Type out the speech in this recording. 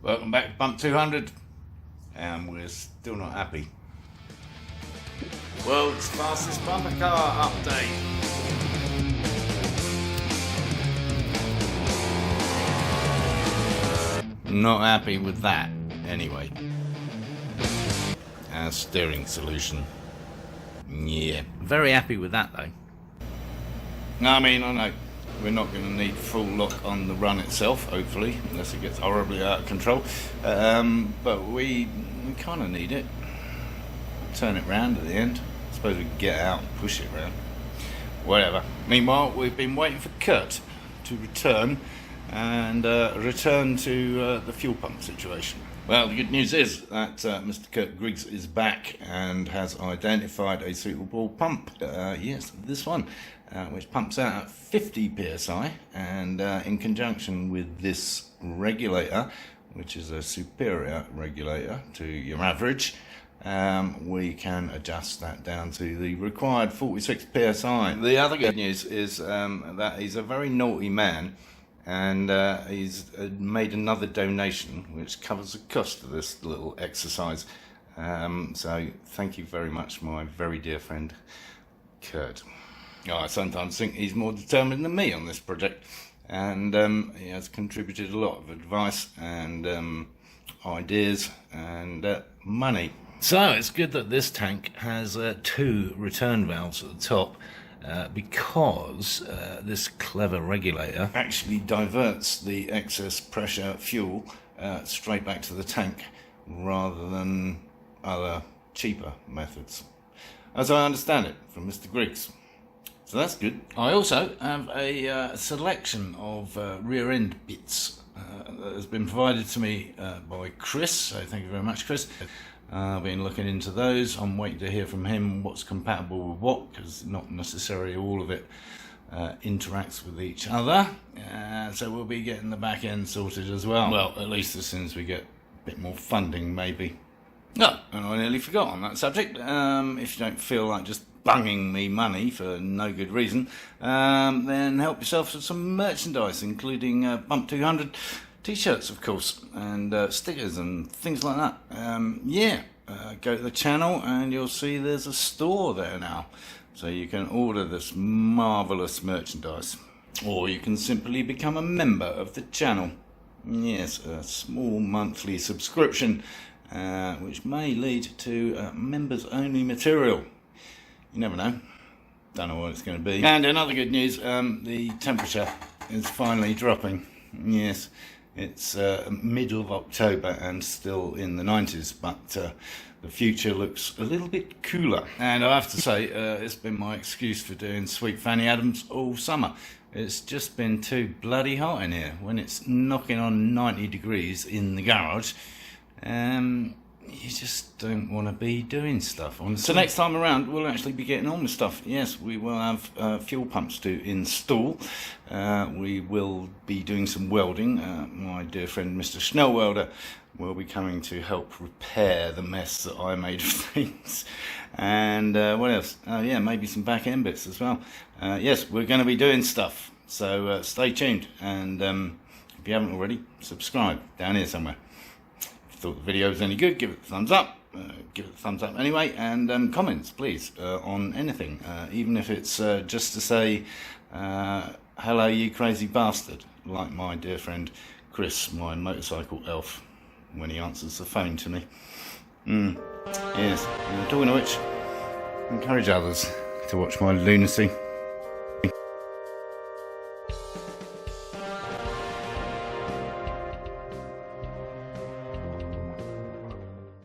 Welcome back to Bump 200, and we're still not happy. World's fastest bumper car update. Not happy with that, anyway. Our steering solution. Yeah, very happy with that though. I mean, I know we're not going to need full lock on the run itself, hopefully, unless it gets horribly out of control. But we kind of need it. Turn it round at the end. I suppose we can get out and push it round. Whatever. Meanwhile, we've been waiting for Kurt to return and return to the fuel pump situation. Well, the good news is that Mr. Kurt Griggs is back and has identified a suitable pump. Yes, this one, which pumps out at 50 psi, and in conjunction with this regulator, which is a superior regulator to your average, we can adjust that down to the required 46 psi. The other good news is that he's a very naughty man, and he's made another donation which covers the cost of this little exercise. So thank you very much, my very dear friend Kurt. I sometimes think he's more determined than me on this project, and he has contributed a lot of advice and ideas and money. So it's good that this tank has 2 return valves at the top, because this clever regulator actually diverts the excess pressure fuel straight back to the tank rather than other cheaper methods, as I understand it from Mr. Griggs. So that's good. I also have a selection of rear end bits that has been provided to me by Chris, so thank you very much, Chris. I've been looking into those. I'm waiting to hear from him what's compatible with what, because not necessarily all of it interacts with each other. So we'll be getting the back end sorted as well. Well, at least as soon as we get a bit more funding, maybe. Oh, and I nearly forgot on that subject. If you don't feel like just bunging me money for no good reason, then help yourself with some merchandise, including Bump 200 t-shirts, of course, and stickers and things like that. Go to the channel and you'll see there's a store there now, so you can order this marvellous merchandise, or you can simply become a member of the channel. Yes, a small monthly subscription, which may lead to members only material. You never know. Don't know what it's going to be. And in other good news, the temperature is finally dropping. Yes, it's middle of October and still in the 90s, but the future looks a little bit cooler. And I have to say, it's been my excuse for doing Sweet Fanny Adams all summer. It's just been too bloody hot in here. When it's knocking on 90 degrees in the garage, you just don't want to be doing stuff. So next time around, we'll actually be getting on with stuff. Yes, we will have fuel pumps to install. We will be doing some welding. My dear friend Mr. Schnellwelder will be coming to help repair the mess that I made of things. And what else? Yeah, maybe some back end bits as well. Yes, we're going to be doing stuff. So stay tuned. And if you haven't already, subscribe down here somewhere. Thought the video was any good, give it a thumbs up. Give it a thumbs up anyway, and comments please on anything, even if it's just to say hello you crazy bastard, like my dear friend Chris, my motorcycle elf, when he answers the phone to me. Yes, talking of which, encourage others to watch my lunacy.